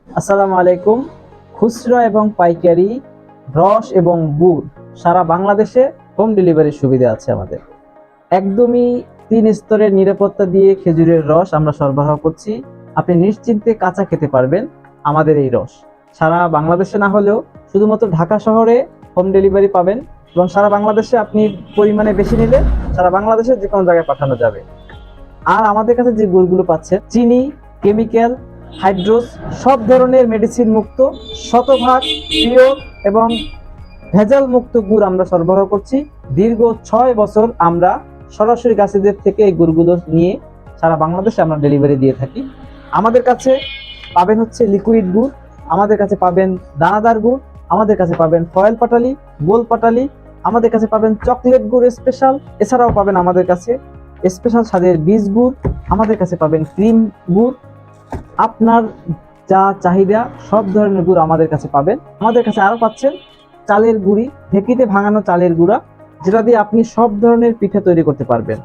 আসসালামু আলাইকুম। খুচরা এবং পাইকারি রস এবং গুড় সারা বাংলাদেশে হোম ডেলিভারির সুবিধা আছে আমাদের। একদমই ৩ স্তরের নিরাপত্তা দিয়ে খেজুরের রস আমরা সরবরাহ করছি। আপনি নিশ্চিন্তে কাঁচা খেতে পারবেন আমাদের এই রস। সারা বাংলাদেশে না হলেও শুধুমাত্র ঢাকা শহরে হোম ডেলিভারি পাবেন, এবং সারা বাংলাদেশে আপনি পরিমাণে বেশি নিলে সারা বাংলাদেশের যে কোনো জায়গায় পাঠানো যাবে। আর আমাদের কাছে যে গুড়গুলো পাচ্ছেন, চিনি, কেমিক্যাল, হাইড্রোস, সব ধরনের মেডিসিন মুক্ত, শতভাগ পিওর এবং ভেজাল মুক্ত গুড় আমরা সরবরাহ করছি। দীর্ঘ 6 বছর আমরা সরাসরি গাছেদের থেকে এই গুড়গুলো নিয়ে সারা বাংলাদেশে আমরা ডেলিভারি দিয়ে থাকি। আমাদের কাছে পাবেন হচ্ছে লিকুইড গুড়, আমাদের কাছে পাবেন দানাদার গুড়, আমাদের কাছে পাবেন ফয়েল পাটালি, গোল পাটালি, আমাদের কাছে পাবেন চকলেট গুড় স্পেশাল। এছাড়াও পাবেন আমাদের কাছে স্পেশাল স্বাদের বীজ গুড়, আমাদের কাছে পাবেন ক্রিম গুড়। আপনার যা চাহিদা সব ধরনের গুড় আমাদের কাছে পাবেন। আমাদের কাছে আরো পাচ্ছেন চালের গুঁড়ি, ঢেঁকিতে ভাঙানো চালের গুঁড়া, যেটা দিয়ে আপনি সব ধরনের পিঠা তৈরি করতে পারবেন।